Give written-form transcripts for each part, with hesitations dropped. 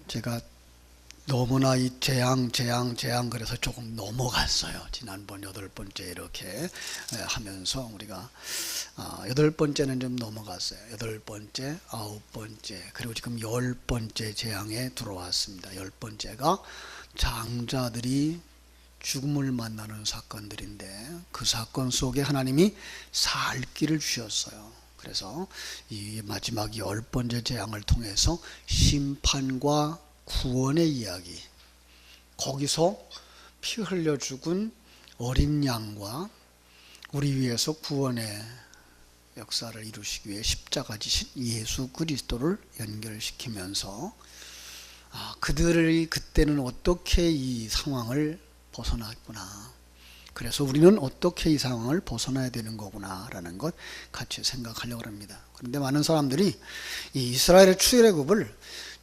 제가 너무나 이 재앙 그래서 조금 넘어갔어요. 지난번 8번째 이렇게 하면서 우리가 8번째는 좀 넘어갔어요. 8번째, 9번째, 그리고 지금 10번째 재앙에 들어왔습니다. 10번째가 장자들이 죽음을 만나는 사건들인데, 그 사건 속에 하나님이 살 길을 주셨어요. 그래서 이 마지막 10번째 재앙을 통해서 심판과 구원의 이야기, 거기서 피 흘려 죽은 어린 양과 우리 위해서 구원의 역사를 이루시기 위해 십자가 지신 예수 그리스도를 연결시키면서 그들이 그때는 어떻게 이 상황을 벗어났구나, 그래서 우리는 어떻게 이 상황을 벗어나야 되는 거구나 라는 것 같이 생각하려고 합니다. 그런데 많은 사람들이 이 이스라엘의 출애굽을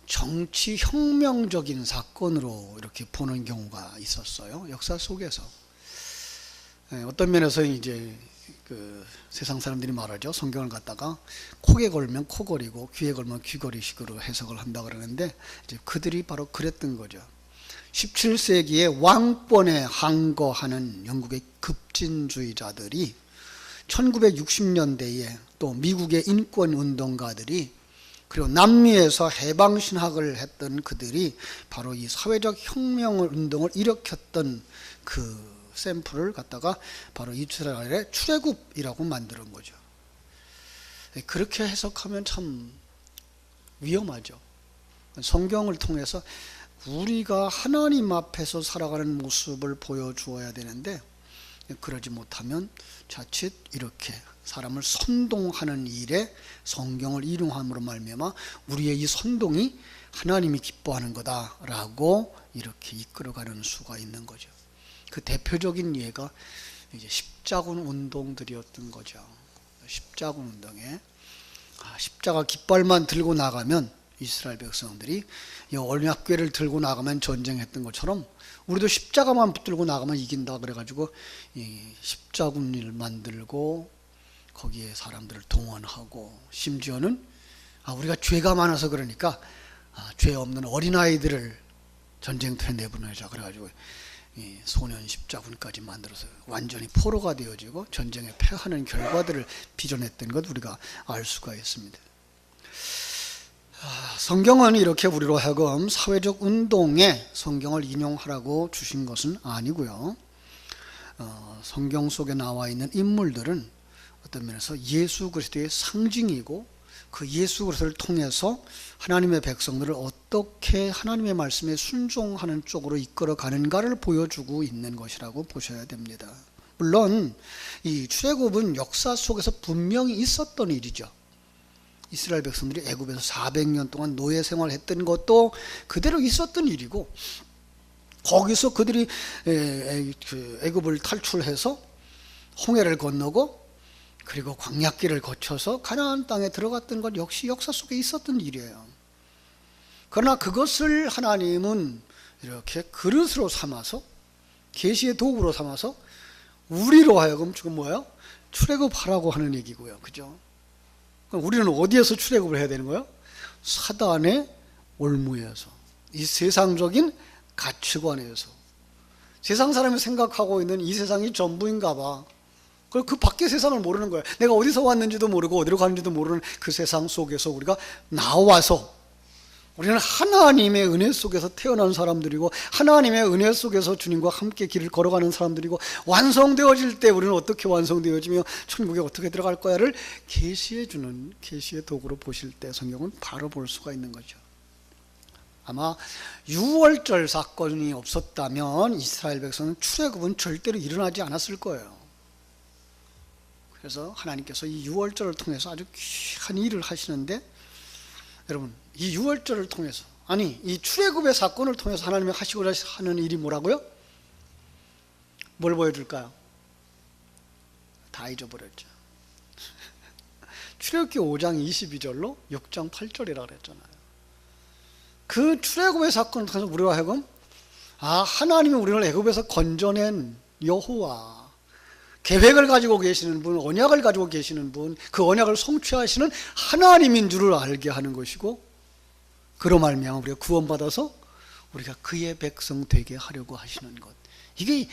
정치 혁명적인 사건으로 이렇게 보는 경우가 있었어요. 역사 속에서. 어떤 면에서 이제 그 세상 사람들이 말하죠. 성경을 갖다가 코에 걸면 코걸이고 귀에 걸면 귀걸이식으로 해석을 한다 그러는데, 이제 그들이 바로 그랬던 거죠. 17세기에 왕권에 항거하는 영국의 급진주의자들이 1960년대에 또 미국의 인권운동가들이, 그리고 남미에서 해방신학을 했던 그들이 바로 이 사회적 혁명을 운동을 일으켰던 그 샘플을 갖다가 바로 이스라엘의 출애굽이라고 만드는 거죠. 그렇게 해석하면 참 위험하죠. 성경을 통해서 우리가 하나님 앞에서 살아가는 모습을 보여주어야 되는데, 그러지 못하면 자칫 이렇게 사람을 선동하는 일에 성경을 인용함으로 말미암아 우리의 이 선동이 하나님이 기뻐하는 거다라고 이렇게 이끌어가는 수가 있는 거죠. 그 대표적인 예가 이제 십자군 운동들이었던 거죠. 십자군 운동에 십자가 깃발만 들고 나가면, 이스라엘 백성들이 이 언약궤를 들고 나가면 전쟁했던 것처럼 우리도 십자가만 붙들고 나가면 이긴다 그래가지고 이 십자군을 만들고 거기에 사람들을 동원하고, 심지어는 우리가 죄가 많아서 그러니까 죄 없는 어린아이들을 전쟁터에 내보내자 그래가지고 이 소년 십자군까지 만들어서 완전히 포로가 되어지고 전쟁에 패하는 결과들을 빚어냈던 것 우리가 알 수가 있습니다. 성경은 이렇게 우리로 하여금 사회적 운동에 성경을 인용하라고 주신 것은 아니고요. 성경 속에 나와 있는 인물들은 어떤 면에서 예수 그리스도의 상징이고, 그 예수 그리스도를 통해서 하나님의 백성들을 어떻게 하나님의 말씀에 순종하는 쪽으로 이끌어 가는가를 보여주고 있는 것이라고 보셔야 됩니다. 물론 이 출애굽은 역사 속에서 분명히 있었던 일이죠. 이스라엘 백성들이 애굽에서 400년 동안 노예 생활했던 것도 그대로 있었던 일이고, 거기서 그들이 애굽을 탈출해서 홍해를 건너고 그리고 광야길을 거쳐서 가나안 땅에 들어갔던 것 역시 역사 속에 있었던 일이에요. 그러나 그것을 하나님은 이렇게 그릇으로 삼아서, 계시의 도구로 삼아서 우리로 하여금 지금 뭐예요? 출애굽하라고 하는 얘기고요. 그죠? 그럼 우리는 어디에서 출애굽을 해야 되는 거예요? 사단의 올무에서, 이 세상적인 가치관에서, 세상 사람이 생각하고 있는 이 세상이 전부인가 봐. 그 밖의 세상을 모르는 거예요. 내가 어디서 왔는지도 모르고 어디로 가는지도 모르는 그 세상 속에서 우리가 나와서, 우리는 하나님의 은혜 속에서 태어난 사람들이고 하나님의 은혜 속에서 주님과 함께 길을 걸어가는 사람들이고, 완성되어질 때 우리는 어떻게 완성되어지며 천국에 어떻게 들어갈 거야를 계시해 주는 계시의 도구로 보실 때 성경은 바로 볼 수가 있는 거죠. 아마 유월절 사건이 없었다면 이스라엘 백성은 출애굽은 절대로 일어나지 않았을 거예요. 그래서 하나님께서 이 유월절을 통해서 아주 귀한 일을 하시는데, 여러분 이 유월절을 통해서, 아니 이 출애굽의 사건을 통해서 하나님이 하시고자 하는 일이 뭐라고요? 뭘 보여줄까요? 다 잊어버렸죠. 출애굽기 5장 22절로 6장 8절이라고 그랬잖아요. 그 출애굽의 사건을 통해서 우리와 하여금 하나님이 우리를 애굽에서 건져낸 여호와, 계획을 가지고 계시는 분, 언약을 가지고 계시는 분, 그 언약을 성취하시는 하나님인 줄을 알게 하는 것이고, 그로 말미암아 우리가 구원받아서 우리가 그의 백성 되게 하려고 하시는 것, 이게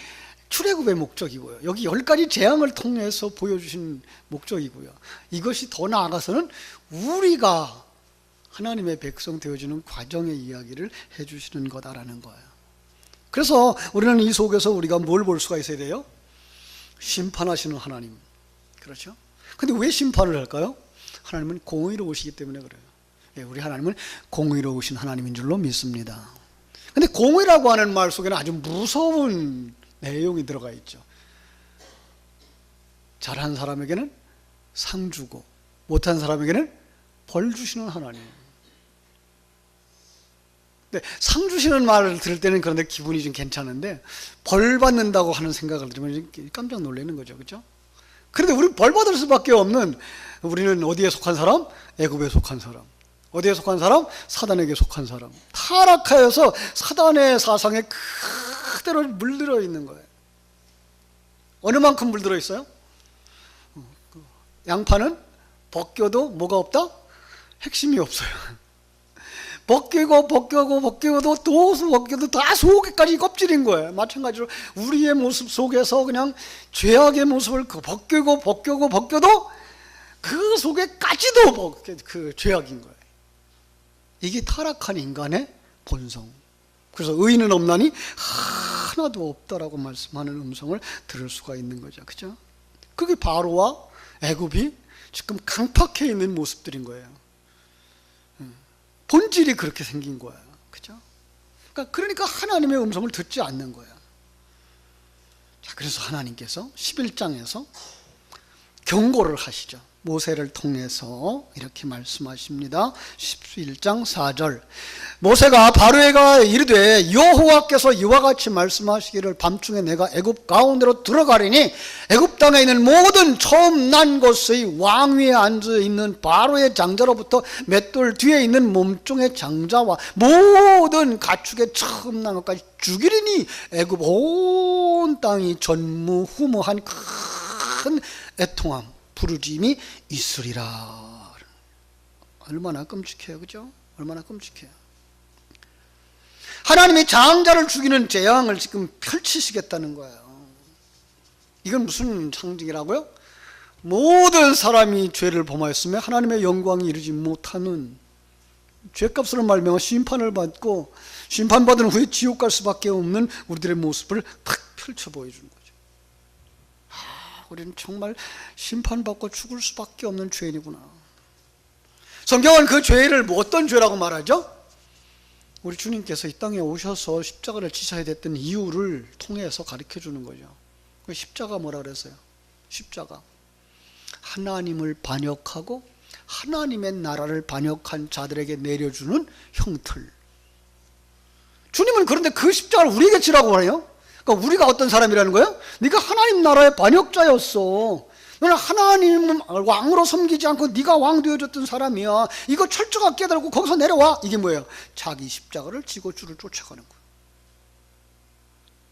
출애굽의 목적이고요. 여기 10가지 재앙을 통해서 보여주신 목적이고요. 이것이 더 나아가서는 우리가 하나님의 백성 되어지는 과정의 이야기를 해주시는 거다라는 거예요. 그래서 우리는 이 속에서 우리가 뭘 볼 수가 있어야 돼요? 심판하시는 하나님. 그렇죠? 근데 왜 심판을 할까요? 하나님은 공의로우시기 때문에 그래요. 예, 우리 하나님은 공의로우신 하나님인 줄로 믿습니다. 근데 공의라고 하는 말 속에는 아주 무서운 내용이 들어가 있죠. 잘한 사람에게는 상 주고 못한 사람에게는 벌 주시는 하나님. 근데 상 주시는 말을 들을 때는 그런데 기분이 좀 괜찮은데 벌 받는다고 하는 생각을 들으면 깜짝 놀라는 거죠. 그렇죠? 그런데 우리 벌 받을 수밖에 없는, 우리는 어디에 속한 사람? 애굽에 속한 사람. 어디에 속한 사람? 사단에게 속한 사람. 타락하여서 사단의 사상에 그대로 물들어 있는 거예요. 어느 만큼 물들어 있어요? 양파는 벗겨도 뭐가 없다? 핵심이 없어요. 벗기고 또 벗겨도 다 속에까지 껍질인 거예요. 마찬가지로 우리의 모습 속에서 그냥 죄악의 모습을 벗겨도 그 속에까지도 그 죄악인 거예요. 이게 타락한 인간의 본성. 그래서 의인은 없나니 하나도 없다라고 말씀하는 음성을 들을 수가 있는 거죠. 그죠? 그게 바로와 애굽이 지금 강팍해 있는 모습들인 거예요. 본질이 그렇게 생긴 거예요. 그죠? 그러니까 하나님의 음성을 듣지 않는 거예요. 자, 그래서 하나님께서 11장에서 경고를 하시죠. 모세를 통해서 이렇게 말씀하십니다. 11장 4절. 모세가 바로에게 이르되 여호와께서 이와 같이 말씀하시기를 밤중에 내가 애굽 가운데로 들어가리니 애굽 땅에 있는 모든 처음 난 것의 왕위에 앉아 있는 바로의 장자로부터 맷돌 뒤에 있는 몸종의 장자와 모든 가축의 처음 난 것까지 죽이리니 애굽 온 땅이 전무후무한 큰 애통함 부르짐이 있으리라. 얼마나 끔찍해요. 그죠? 얼마나 끔찍해요. 하나님이 장자를 죽이는 재앙을 지금 펼치시겠다는 거예요. 이건 무슨 상징이라고요? 모든 사람이 죄를 범하였으며 하나님의 영광이 이르지 못하는, 죄값으로 말미암아 심판을 받고 심판받은 후에 지옥 갈 수밖에 없는 우리들의 모습을 탁 펼쳐 보여주는 거예요. 우리는 정말 심판받고 죽을 수밖에 없는 죄인이구나. 성경은 그 죄를 어떤 죄라고 말하죠? 우리 주님께서 이 땅에 오셔서 십자가를 지셔야 됐던 이유를 통해서 가르쳐주는 거죠. 그 십자가 뭐라 그랬어요? 십자가, 하나님을 반역하고 하나님의 나라를 반역한 자들에게 내려주는 형틀. 주님은 그런데 그 십자가를 우리에게 지라고 해요. 그러니까 우리가 어떤 사람이라는 거예요? 네가 하나님 나라의 반역자였어. 너는 하나님 왕으로 섬기지 않고 네가 왕 되어줬던 사람이야. 이거 철저하게 깨달고 거기서 내려와. 이게 뭐예요? 자기 십자가를 지고 주를 쫓아가는 거예요.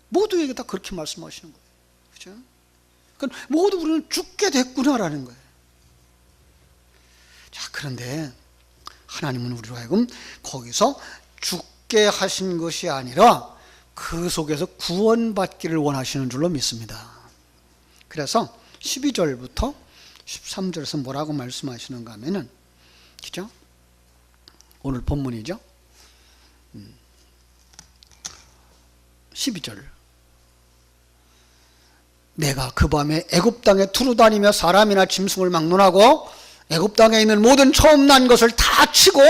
모두에게 다 그렇게 말씀하시는 거예요. 그렇죠? 그러니까 모두 우리는 죽게 됐구나라는 거예요. 자, 그런데 하나님은 우리로 하여금 거기서 죽게 하신 것이 아니라 그 속에서 구원받기를 원하시는 줄로 믿습니다. 그래서 12절부터 13절에서 뭐라고 말씀하시는가 하면은, 그죠? 오늘 본문이죠. 12절. 내가 그 밤에 애굽 땅에 두루 다니며 사람이나 짐승을 막론하고 애굽 땅에 있는 모든 처음 난 것을 다 치고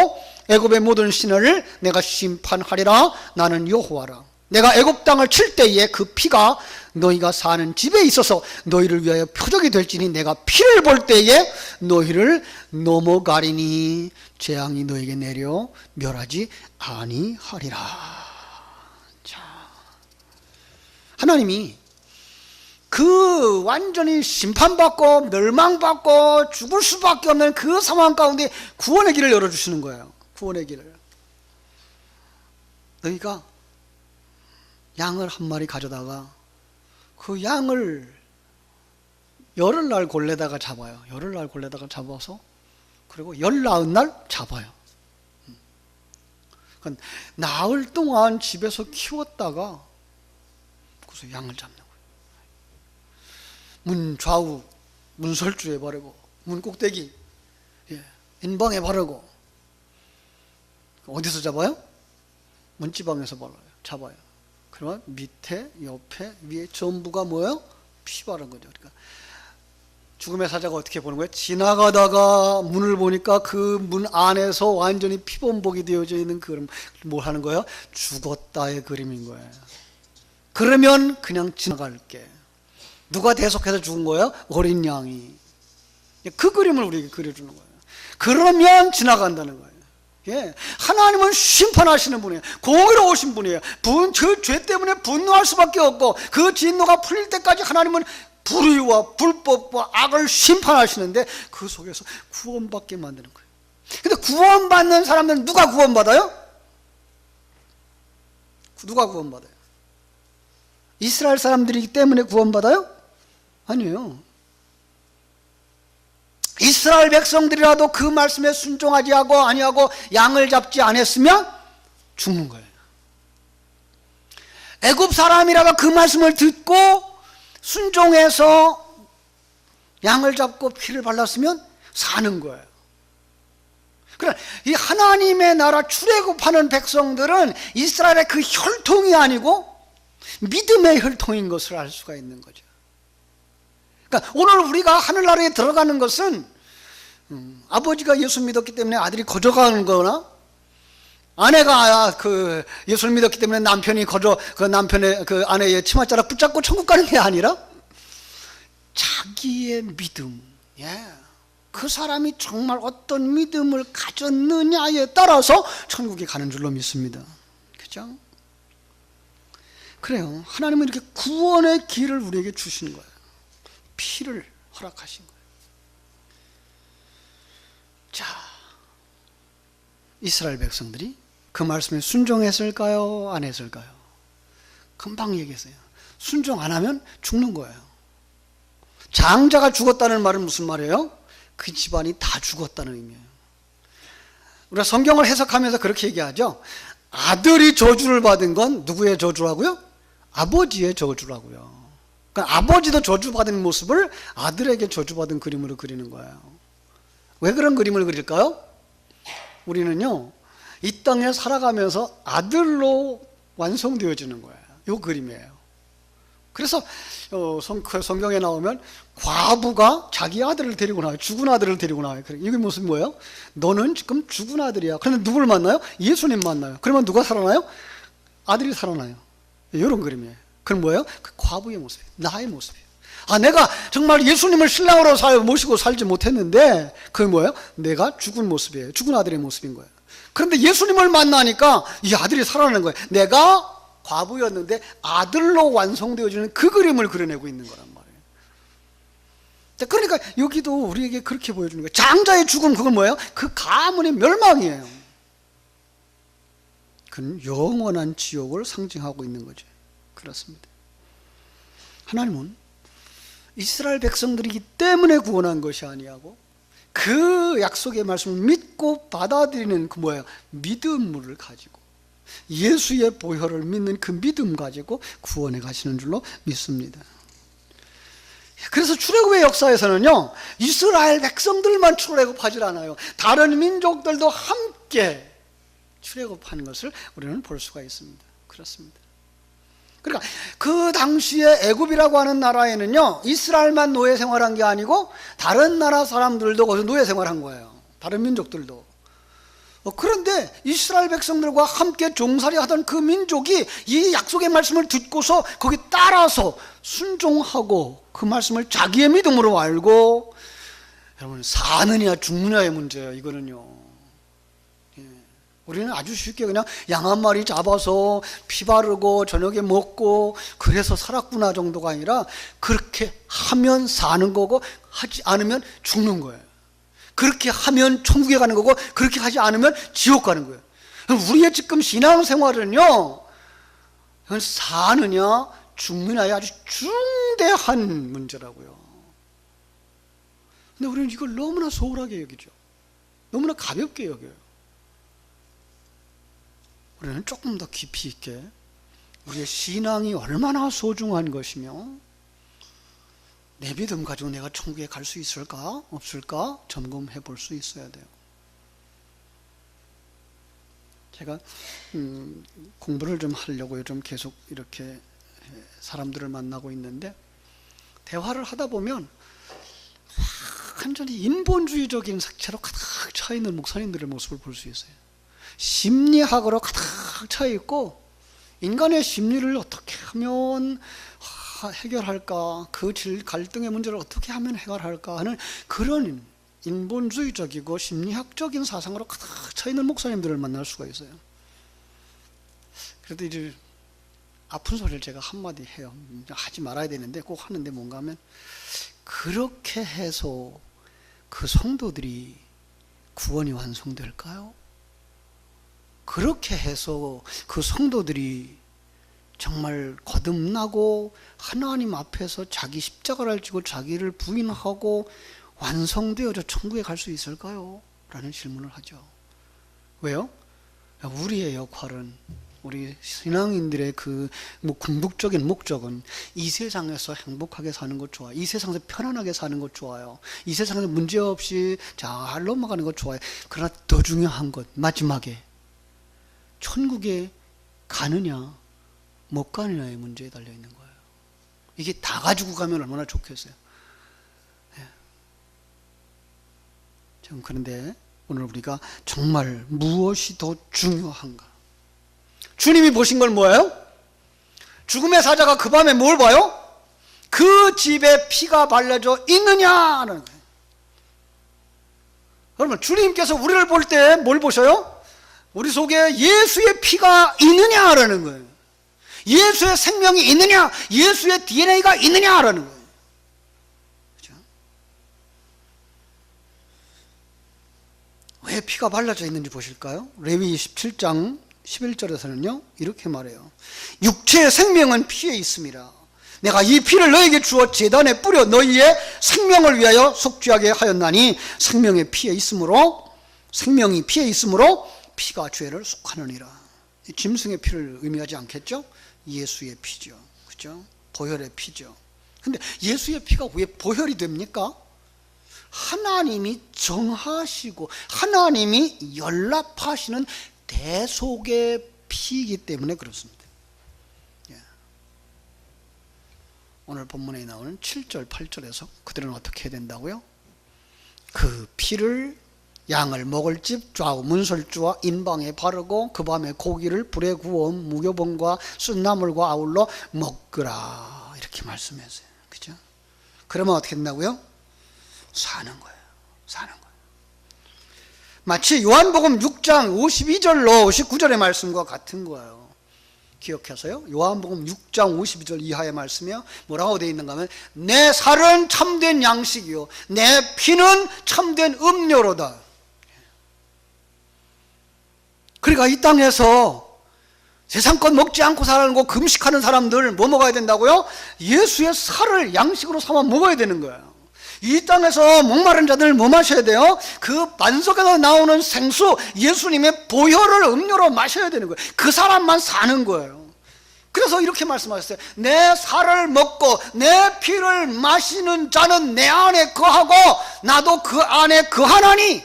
애굽의 모든 신을 내가 심판하리라. 나는 여호와라. 내가 애굽 땅을 칠 때에 그 피가 너희가 사는 집에 있어서 너희를 위하여 표적이 될지니 내가 피를 볼 때에 너희를 넘어가리니 재앙이 너희에게 내려 멸하지 아니하리라. 자, 하나님이 그 완전히 심판받고 멸망받고 죽을 수밖에 없는 그 상황 가운데 구원의 길을 열어주시는 거예요. 구원의 길을. 너희가 양을 한 마리 가져다가 그 양을 열흘날 골래다가 잡아요. 열흘날 골래다가 잡아서 그리고 19날 잡아요. 그러니까 나흘 동안 집에서 키웠다가 그래서 양을 잡는 거예요. 문 좌우 문설주에 바르고 문 꼭대기 인방에 바르고. 어디서 잡아요? 문지방에서 잡아요. 그러면 밑에 옆에 위에 전부가 뭐예요? 피 바른 거죠. 그러니까 죽음의 사자가 어떻게 보는 거예요? 지나가다가 문을 보니까 그 문 안에서 완전히 피범벅이 되어져 있는 그림, 뭘 하는 거예요? 죽었다의 그림인 거예요. 그러면 그냥 지나갈게. 누가 대속해서 죽은 거예요? 어린 양이. 그 그림을 우리에게 그려주는 거예요. 그러면 지나간다는 거예요. 예. 하나님은 심판하시는 분이에요. 공의로우신 분이에요. 그 죄 때문에 분노할 수밖에 없고 그 진노가 풀릴 때까지 하나님은 불의와 불법과 악을 심판하시는데 그 속에서 구원받게 만드는 거예요. 근데 구원받는 사람들은 누가 구원받아요? 누가 구원받아요? 이스라엘 사람들이기 때문에 구원받아요? 아니에요. 이스라엘 백성들이라도 그 말씀에 순종하지 하고 아니하고 양을 잡지 않았으면 죽는 거예요. 애굽 사람이라도 그 말씀을 듣고 순종해서 양을 잡고 피를 발랐으면 사는 거예요. 그러나 이 하나님의 나라 출애굽하는 백성들은 이스라엘의 그 혈통이 아니고 믿음의 혈통인 것을 알 수가 있는 거죠. 그러니까 오늘 우리가 하늘나라에 들어가는 것은 아버지가 예수 믿었기 때문에 아들이 거저가는 거나 아내가 그 예수를 믿었기 때문에 남편이 그 남편의 그 아내의 치맛자락 붙잡고 천국 가는 게 아니라 자기의 믿음, 그 사람이 정말 어떤 믿음을 가졌느냐에 따라서 천국에 가는 줄로 믿습니다. 그죠? 그래요. 하나님은 이렇게 구원의 길을 우리에게 주신 거예요. 피를 허락하신 거예요. 자, 이스라엘 백성들이 그 말씀에 순종했을까요? 안 했을까요? 금방 얘기했어요. 순종 안 하면 죽는 거예요. 장자가 죽었다는 말은 무슨 말이에요? 그 집안이 다 죽었다는 의미예요. 우리가 성경을 해석하면서 그렇게 얘기하죠. 아들이 저주를 받은 건 누구의 저주라고요? 아버지의 저주라고요. 그러니까 아버지도 저주받은 모습을 아들에게 저주받은 그림으로 그리는 거예요. 왜 그런 그림을 그릴까요? 우리는요, 이 땅에 살아가면서 아들로 완성되어지는 거예요. 이 그림이에요. 그래서 성경에 나오면 과부가 자기 아들을 데리고 나와요. 죽은 아들을 데리고 나와요. 이게 무슨 뭐예요? 너는 지금 죽은 아들이야. 그런데 누구를 만나요? 예수님 만나요. 그러면 누가 살아나요? 아들이 살아나요. 이런 그림이에요. 그건 뭐예요? 그 과부의 모습이에요. 나의 모습이에요. 내가 정말 예수님을 신랑으로 모시고 살지 못했는데 그게 뭐예요? 내가 죽은 모습이에요. 죽은 아들의 모습인 거예요. 그런데 예수님을 만나니까 이 아들이 살아나는 거예요. 내가 과부였는데 아들로 완성되어지는 그 그림을 그려내고 있는 거란 말이에요. 그러니까 여기도 우리에게 그렇게 보여주는 거예요. 장자의 죽음, 그건 뭐예요? 그 가문의 멸망이에요. 그건 영원한 지옥을 상징하고 있는 거죠. 그렇습니다. 하나님은 이스라엘 백성들이기 때문에 구원한 것이 아니하고 그 약속의 말씀을 믿고 받아들이는 그 뭐예요? 믿음을 가지고 예수의 보혈을 믿는 그 믿음 가지고 구원해 가시는 줄로 믿습니다. 그래서 출애굽의 역사에서는요, 이스라엘 백성들만 출애굽하지 않아요. 다른 민족들도 함께 출애굽하는 것을 우리는 볼 수가 있습니다. 그렇습니다. 그러니까 그 당시에 애굽이라고 하는 나라에는요, 이스라엘만 노예 생활한 게 아니고 다른 나라 사람들도 거기서 노예 생활한 거예요. 다른 민족들도. 그런데 이스라엘 백성들과 함께 종살이 하던 그 민족이 이 약속의 말씀을 듣고서 거기 따라서 순종하고 그 말씀을 자기의 믿음으로 알고, 여러분, 사느냐 죽느냐의 문제예요. 이거는요, 우리는 아주 쉽게 그냥 양 한 마리 잡아서 피 바르고 저녁에 먹고 그래서 살았구나 정도가 아니라, 그렇게 하면 사는 거고 하지 않으면 죽는 거예요. 그렇게 하면 천국에 가는 거고 그렇게 하지 않으면 지옥 가는 거예요. 우리의 지금 신앙생활은요, 사느냐 죽느냐의 아주 중대한 문제라고요. 근데 우리는 이걸 너무나 소홀하게 여기죠. 너무나 가볍게 여겨요. 우리는 조금 더 깊이 있게 우리의 신앙이 얼마나 소중한 것이며 내 믿음 가지고 내가 천국에 갈 수 있을까 없을까 점검해 볼 수 있어야 돼요. 제가 공부를 좀 하려고 요즘 계속 이렇게 사람들을 만나고 있는데, 대화를 하다 보면 완전히 인본주의적인 색채로 가득 차 있는 목사님들의 모습을 볼 수 있어요. 심리학으로 가득 차 있고, 인간의 심리를 어떻게 하면 해결할까, 그 갈등의 문제를 어떻게 하면 해결할까 하는 그런 인본주의적이고 심리학적인 사상으로 가득 차 있는 목사님들을 만날 수가 있어요. 그래도 이제 아픈 소리를 제가 한마디 해요. 하지 말아야 되는데 꼭 하는데, 뭔가 하면 그렇게 해서 그 성도들이 구원이 완성될까요? 그렇게 해서 그 성도들이 정말 거듭나고 하나님 앞에서 자기 십자가를 지고 자기를 부인하고 완성되어져 천국에 갈 수 있을까요? 라는 질문을 하죠. 왜요? 우리의 역할은, 우리 신앙인들의 그 궁극적인 목적은 이 세상에서 행복하게 사는 것 좋아요. 이 세상에서 편안하게 사는 것 좋아요. 이 세상에서 문제없이 잘 넘어가는 것 좋아요. 그러나 더 중요한 것, 마지막에 천국에 가느냐 못 가느냐의 문제에 달려 있는 거예요. 이게 다 가지고 가면 얼마나 좋겠어요. 그런데 오늘 우리가 정말 무엇이 더 중요한가? 주님이 보신 걸 뭐예요? 죽음의 사자가 그 밤에 뭘 봐요? 그 집에 피가 발라져 있느냐는 거예요. 여러분, 주님께서 우리를 볼 때 뭘 보셔요? 우리 속에 예수의 피가 있느냐라는 거예요. 예수의 생명이 있느냐, 예수의 DNA가 있느냐라는 거예요. 왜 피가 발라져 있는지 보실까요? 레위 27장 11절에서는요 이렇게 말해요. 육체의 생명은 피에 있습니다. 내가 이 피를 너에게 주어 제단에 뿌려 너희의 생명을 위하여 속죄하게 하였나니 생명이 피에 있으므로 피가 죄를 속하느니라. 짐승의 피를 의미하지 않겠죠? 예수의 피죠. 그죠? 보혈의 피죠. 근데 예수의 피가 왜 보혈이 됩니까? 하나님이 정하시고 하나님이 연락하시는 대속의 피이기 때문에 그렇습니다. 오늘 본문에 나오는 7절 8절에서 그들은 어떻게 해야 된다고요? 그 피를 양을 먹을 집 좌우 문설주와 인방에 바르고 그 밤에 고기를 불에 구워 무교봉과 순나물과 아울러 먹으라, 이렇게 말씀했어요. 그죠? 그러면 어떻게 된다고요? 사는 거예요. 마치 요한복음 6장 52절로 59절의 말씀과 같은 거예요. 기억하세요? 요한복음 6장 52절 이하의 말씀이요, 뭐라고 되어 있는가 하면 내 살은 참된 양식이요 내 피는 참된 음료로다. 그러니까 이 땅에서 세상 것 먹지 않고 살고 금식하는 사람들 뭐 먹어야 된다고요? 예수의 살을 양식으로 삼아 먹어야 되는 거예요. 이 땅에서 목마른 자들 뭐 마셔야 돼요? 그 반석에서 나오는 생수, 예수님의 보혈을 음료로 마셔야 되는 거예요. 그 사람만 사는 거예요. 그래서 이렇게 말씀하셨어요. 내 살을 먹고 내 피를 마시는 자는 내 안에 거하고 나도 그 안에 거하나니.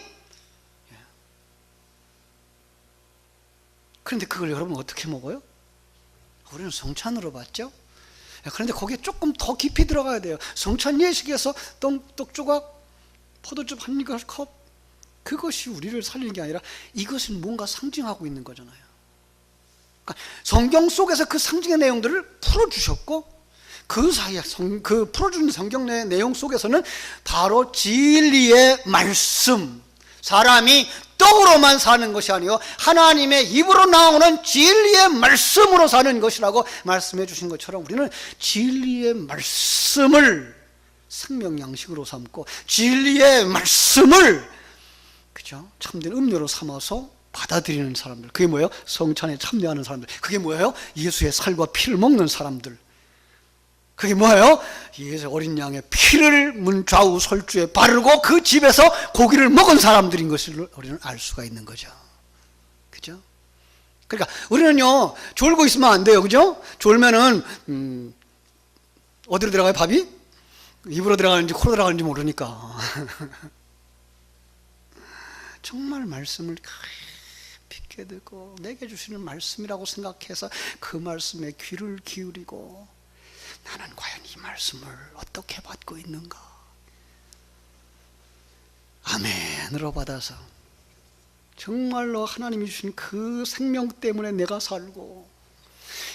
그런데 그걸 여러분 어떻게 먹어요? 우리는 성찬으로 받죠? 그런데 거기에 조금 더 깊이 들어가야 돼요. 성찬 예식에서 떡조각, 포도즙 한 컵, 그것이 우리를 살리는 게 아니라 이것은 뭔가 상징하고 있는 거잖아요. 그러니까 성경 속에서 그 상징의 내용들을 풀어주셨고, 그 사이에 그 풀어주는 성경 내용 속에서는 바로 진리의 말씀, 사람이 떡으로만 사는 것이 아니요 하나님의 입으로 나오는 진리의 말씀으로 사는 것이라고 말씀해 주신 것처럼 우리는 진리의 말씀을 생명 양식으로 삼고 진리의 말씀을 그죠? 참된 음료로 삼아서 받아들이는 사람들, 그게 뭐예요? 성찬에 참여하는 사람들, 그게 뭐예요? 예수의 살과 피를 먹는 사람들, 그게 뭐예요? 예수 어린 양의 피를 문 좌우 설주에 바르고 그 집에서 고기를 먹은 사람들인 것을 우리는 알 수가 있는 거죠. 그죠? 그러니까 우리는요, 졸고 있으면 안 돼요. 그죠? 졸면은, 어디로 들어가요, 밥이? 입으로 들어가는지 코로 들어가는지 모르니까. 정말 말씀을 깊게 듣고 내게 주시는 말씀이라고 생각해서 그 말씀에 귀를 기울이고 나는 과연 이 말씀을 어떻게 받고 있는가? 아멘으로 받아서 정말로 하나님이 주신 그 생명 때문에 내가 살고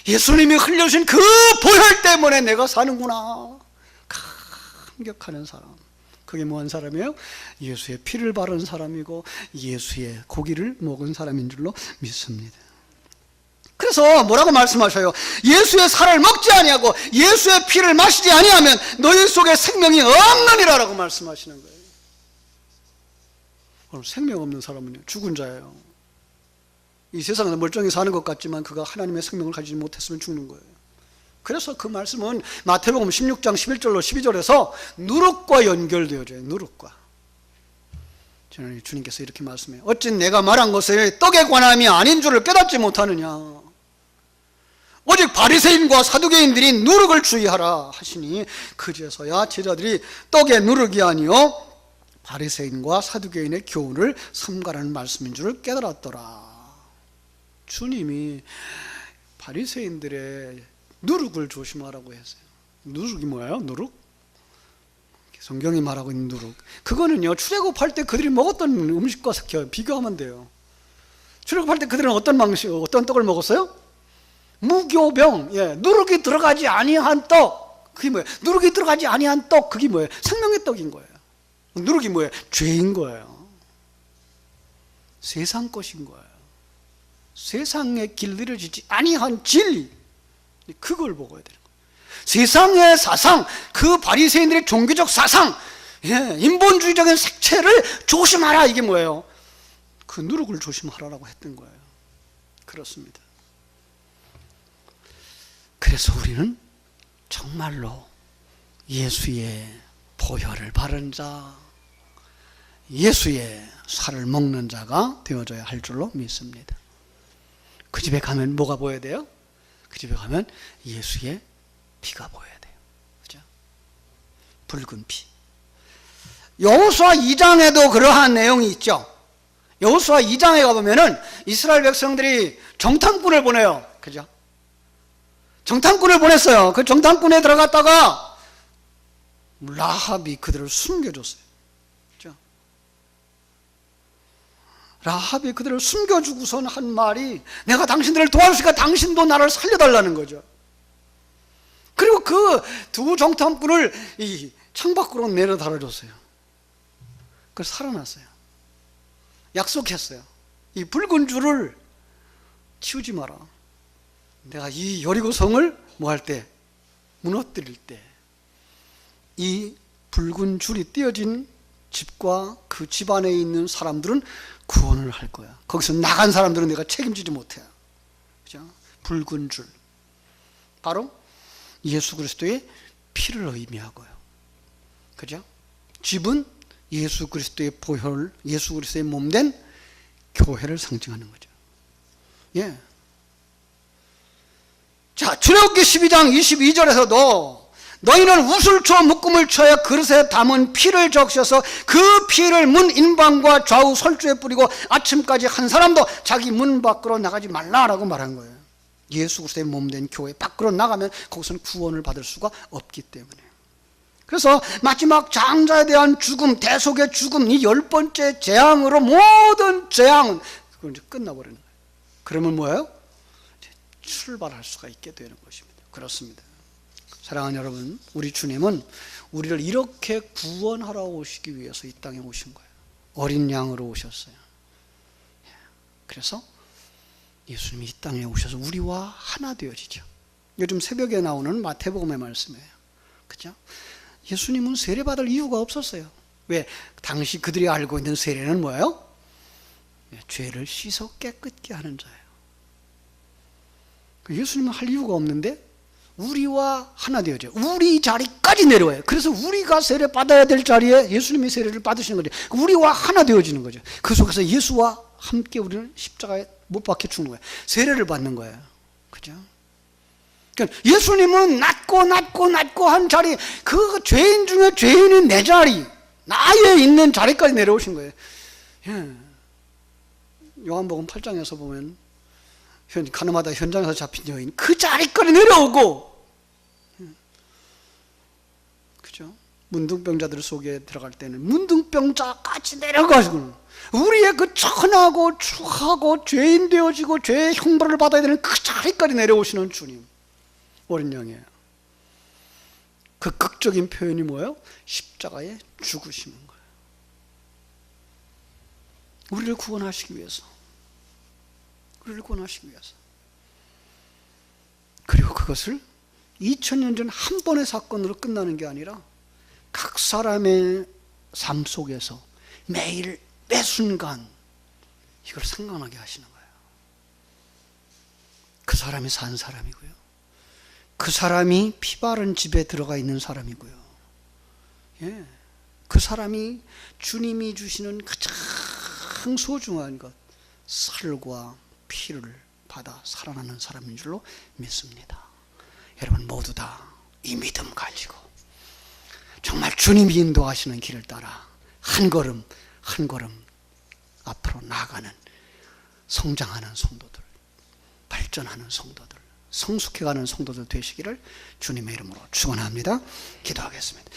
예수님이 흘려주신 그 보혈 때문에 내가 사는구나 감격하는 사람, 그게 뭐한 사람이에요? 예수의 피를 바른 사람이고 예수의 고기를 먹은 사람인 줄로 믿습니다. 그래서 뭐라고 말씀하셔요? 예수의 살을 먹지 아니하고 예수의 피를 마시지 아니하면 너희 속에 생명이 없느니라라고 말씀하시는 거예요. 그럼 생명 없는 사람은요, 죽은 자예요. 이 세상에서 멀쩡히 사는 것 같지만 그가 하나님의 생명을 가지지 못했으면 죽는 거예요. 그래서 그 말씀은 마태복음 16장 11절로 12절에서 누룩과 연결되어져요. 누룩과. 저는 주님께서 이렇게 말씀해요. 어찌 내가 말한 것을 떡에 관함이 아닌 줄을 깨닫지 못하느냐. 오직 바리새인과 사두개인들이 누룩을 주의하라 하시니 그제서야 제자들이 떡의 누룩이 아니요 바리새인과 사두개인의 교훈을 삼가라는 말씀인 줄을 깨달았더라. 주님이 바리새인들의 누룩을 조심하라고 했어요. 누룩이 뭐예요? 누룩? 성경이 말하고 있는 누룩. 그거는요, 출애굽할 때 그들이 먹었던 음식과 비교하면 돼요. 출애굽할 때 그들은 어떤 떡을 먹었어요? 무교병, 누룩이 들어가지 아니한 떡. 그게 뭐예요? 누룩이 들어가지 아니한 떡. 그게 뭐예요? 생명의 떡인 거예요. 누룩이 뭐예요? 죄인 거예요. 세상 것인 거예요. 세상에 길들여지지 아니한 진리, 그걸 먹어야 되는 거예요. 세상의 사상, 그 바리새인들의 종교적 사상, 인본주의적인 색채를 조심하라. 이게 뭐예요? 그 누룩을 조심하라라고 했던 거예요. 그렇습니다. 그래서 우리는 정말로 예수의 보혈을 바른 자, 예수의 살을 먹는 자가 되어져야 할 줄로 믿습니다. 그 집에 가면 뭐가 보여야 돼요? 그 집에 가면 예수의 피가 보여야 돼요. 그죠? 붉은 피. 여호수아 2장에도 그러한 내용이 있죠. 여호수아 2장에 가보면은 이스라엘 백성들이 정탐꾼을 보내요. 그죠? 정탐꾼을 보냈어요. 그 정탐꾼에 들어갔다가 라합이 그들을 숨겨줬어요. 그죠? 라합이 그들을 숨겨주고선 한 말이, 내가 당신들을 도와주니까 당신도 나를 살려달라는 거죠. 그리고 그 두 정탐꾼을 이 창밖으로 내려 달아줬어요. 그래서 살아났어요. 약속했어요. 이 붉은 줄을 치우지 마라. 내가 이 여리고 성을 뭐 할 때, 무너뜨릴 때 이 붉은 줄이 띄어진 집과 그 집 안에 있는 사람들은 구원을 할 거야. 거기서 나간 사람들은 내가 책임지지 못해. 그죠? 붉은 줄, 바로 예수 그리스도의 피를 의미하고요. 그죠? 집은 예수 그리스도의 보혈, 예수 그리스도의 몸된 교회를 상징하는 거죠. 예. 자, 출애굽기 12장 22절에서도 너희는 우슬초 묶음을 쳐야 그릇에 담은 피를 적셔서 그 피를 문 인방과 좌우 설주에 뿌리고 아침까지 한 사람도 자기 문 밖으로 나가지 말라라고 말한 거예요. 예수 그리스도의 몸된 교회 밖으로 나가면 거기서는 구원을 받을 수가 없기 때문에. 그래서 마지막 장자에 대한 죽음, 대속의 죽음, 이 10번째 재앙으로 모든 재앙은 그건 이제 끝나버리는 거예요. 그러면 뭐예요? 출발할 수가 있게 되는 것입니다. 그렇습니다. 사랑하는 여러분, 우리 주님은 우리를 이렇게 구원하러 오시기 위해서 이 땅에 오신 거예요. 어린 양으로 오셨어요. 그래서 예수님이 이 땅에 오셔서 우리와 하나 되어지죠. 요즘 새벽에 나오는 마태복음의 말씀이에요. 그죠? 예수님은 세례받을 이유가 없었어요. 왜? 당시 그들이 알고 있는 세례는 뭐예요? 죄를 씻어 깨끗게 하는 자예요. 예수님은 할 이유가 없는데 우리와 하나 되어져요. 우리 자리까지 내려와요. 그래서 우리가 세례 받아야 될 자리에 예수님이 세례를 받으시는 거죠. 우리와 하나 되어지는 거죠. 그 속에서 예수와 함께 우리는 십자가에 못 박혀 죽는 거예요. 세례를 받는 거예요. 그죠? 그러니까 예수님은 낮고 한 자리, 그 죄인 중에 죄인인 내 자리, 나에 있는 자리까지 내려오신 거예요. 예. 요한복음 8장에서 보면 가늠하다 현장에서 잡힌 여인 그 자리까지 내려오고, 그죠? 문둥병자들 속에 들어갈 때는 문둥병자까지 내려가지고 우리의 그 천하고 추하고 죄인 되어지고 죄의 형벌을 받아야 되는 그 자리까지 내려오시는 주님, 어린 양이에요. 그 극적인 표현이 뭐예요? 십자가에 죽으시는 거예요. 우리를 구원하시기 위해서, 우리를 구원하시기 위해서. 그리고 그것을 2000년 전 한 번의 사건으로 끝나는 게 아니라 각 사람의 삶 속에서 매일 매 순간 이걸 생각나게 하시는 거예요. 그 사람이 산 사람이고요, 그 사람이 피 바른 집에 들어가 있는 사람이고요, 예, 그 사람이 주님이 주시는 가장 소중한 것, 살과 피를 받아 살아나는 사람인 줄로 믿습니다. 여러분 모두 다 이 믿음 가지고 정말 주님이 인도하시는 길을 따라 한 걸음 한 걸음 앞으로 나아가는, 성장하는 성도들, 발전하는 성도들, 성숙해가는 성도들 되시기를 주님의 이름으로 축원합니다. 기도하겠습니다.